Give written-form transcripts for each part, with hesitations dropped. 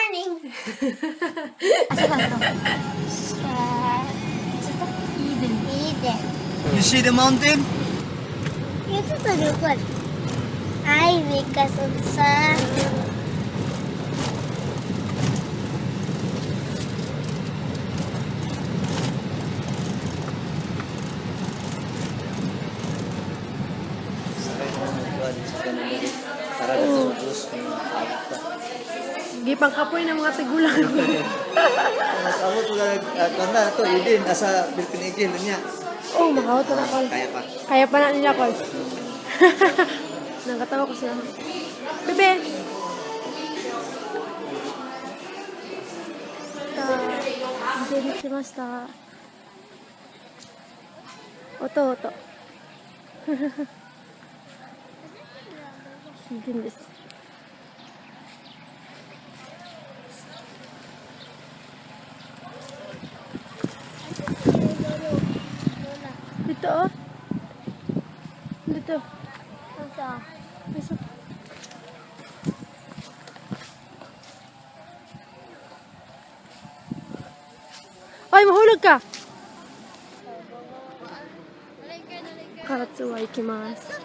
morning. Eden. You see the mountain? Itu tuh dukun. Ay, Vika susah. Gipang kapoy ng mga tigulang. Kamu tuh kanda tuh Idin asa berpinigil niya. Oh, makauto na ko. Kaya pa. Kaya pa na nila ko. Nakatawa ko sila. Bebe! Dedikimashita. Oto, oto. Sugin desu. Dito oh. Dito. Dito. Ay, mahulog ka! Karatsu wa ikimasu.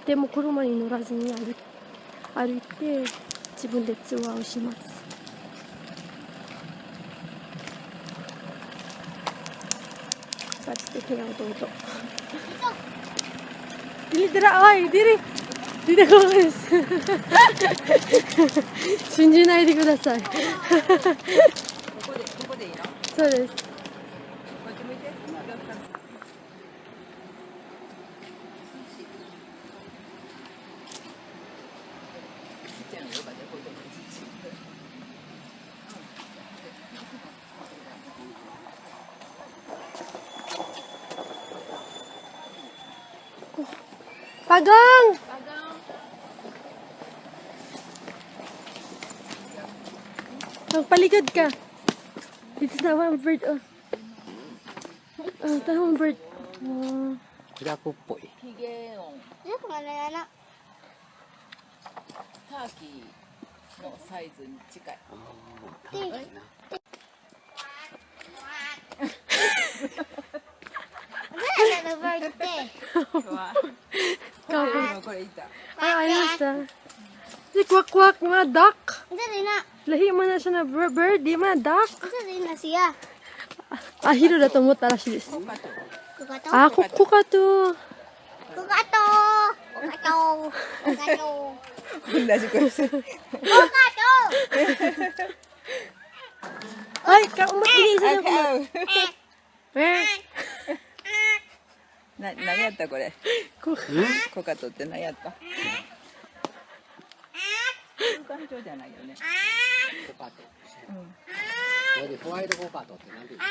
でも車に乗らずに歩いて自分でツアーをします。素敵な弟。Dili dira, ay, diri. Dili koです。信じないでください。そうです。Pagong! Magpaligad ka. Dito na ang bird. Oh. Ito ang bird. Hirako po eh. Ano pangalan na? ターキーのサイズに近い。Ano na birthday? これいた。 Ay, ayos na. Si kwak-kwak, mga duck. Ito din na. Lahi mo na siya na bird, di mga duck. Ito din na siya. Ah, hiro da to思ったらしいです。 Kukato. Ah, kukato. Kukato. Kukato. Kukato. 同じ声してる。 Kukato. Ay, umat-inis na ko. 何やったこれ。コカトって何やった。空間上じゃないよね。コカト。それでホワイトコカトって何て言うの？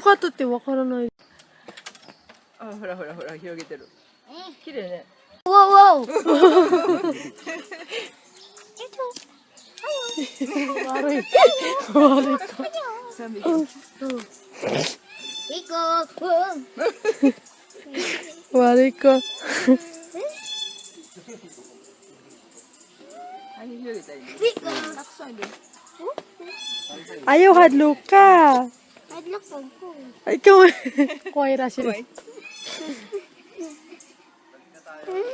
Kukato ってわからない。あ、ほらほらほら広げてる。綺麗ね。 Wow, wow. Waray. Waray ko. 三匹。 Iko. Waray ko. あ、広げたらいいね。 Iko. たくさんいる。 Ayaw hadlo ka. Adlok po ko. Ay, ikaw. Kuway rashi.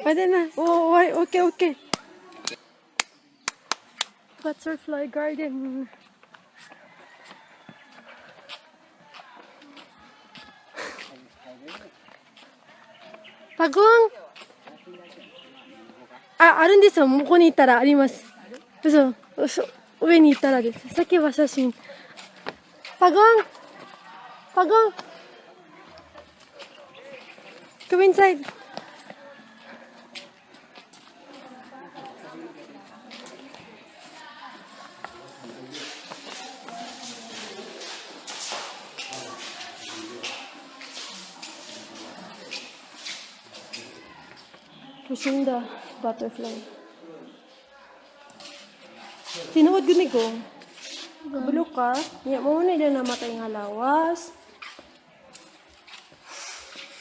Pwede na. Oh, okay, okay. Butterfly garden. Pagong! Ah, あるんですよ。向こうに行ったらあります。嘘。上に行ったらです。さっきは写真。パゴンパゴン Come inside. Pushing the butterfly. Tinuod gani ko. Bulok ka. Nya mo na ila namatay nga lawas.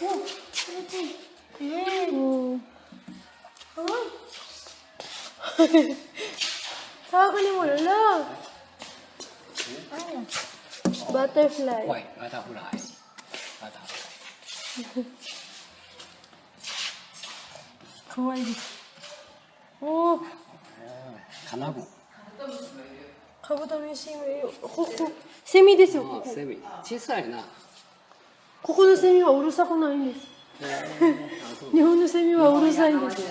Oh. Tawa ko ni mo lala. butterfly. はい、バタフライ。バタフライ。かわいいです。おお、カナゴ。カブトムシセミですよ。ここ。セミ。小さいな。ここのセミはうるさくないんです。日本のセミはうるさいんです。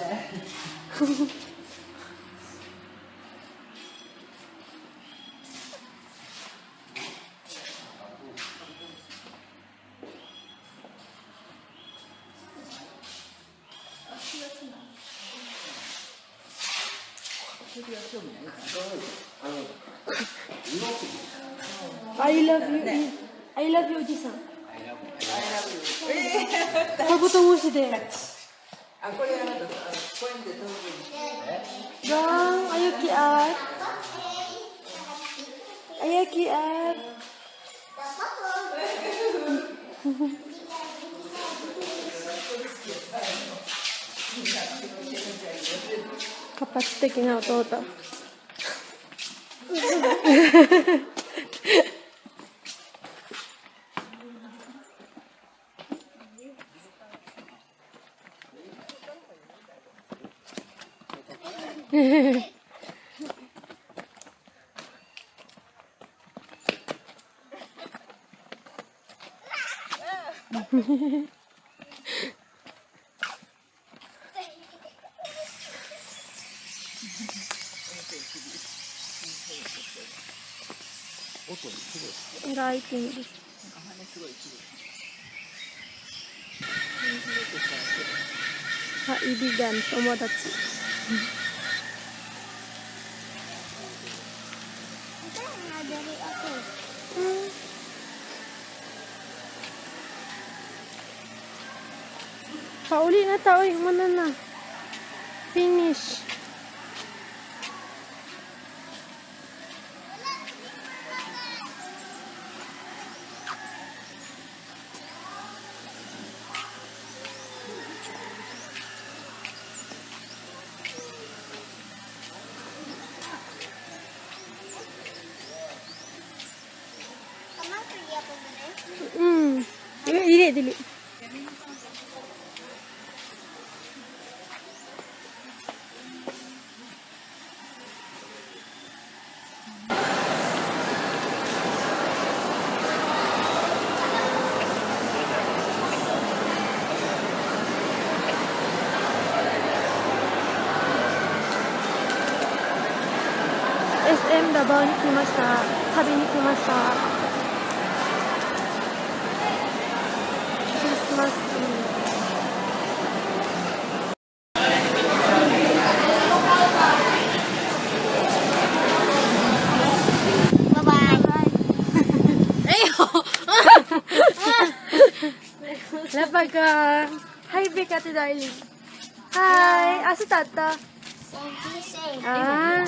I love you. I love you おじさん。カブトムシで。あ、これあなた、コインで飛ぶに。 Dong, ayo kiat. Ayo kiat. Kapats 的な弟。ライティングです。Kaibigan, 友達。Dari aku. Pauli na tao, yung mana na. Finish. Kamu kerja apa bener? Dili, dili. SM ダバオに来ました。旅に来ました。クリスマスツリー。Labaga. Hi, Ate Darling. Hi. Asa tata? Ah.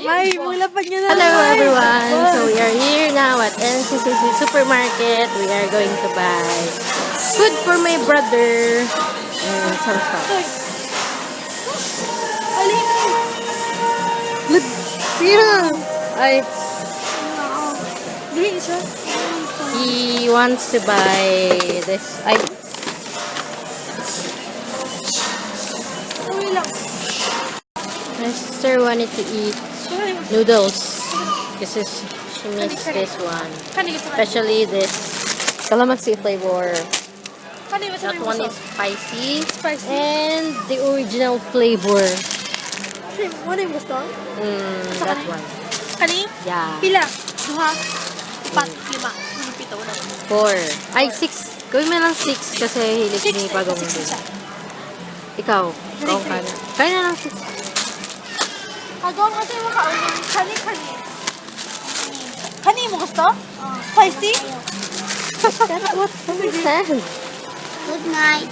Ay, mulapad niya na. Hello everyone! So we are here now at NCCC Supermarket. We are going to buy food for my brother and some stuff. Look! Yeah! Dili siya. He wants to buy this. My sister wanted to eat noodles because she missed this one. Especially this calamansi flavor. That one is spicy. Spicy. And the original flavor. Ano yung gusto? That one. Kani? Yeah. Pila? Duha? Upat? Lima? Pito na. 4. Ay, 6. Gawin mo lang 6 kasi hilig ni Pagong din. Ikaw. Ikaw ka na. Kaya na lang 6. Pagong kasi mo kaunin. Kani? Kani mo gusto? Spicy? That's what he said. Good night.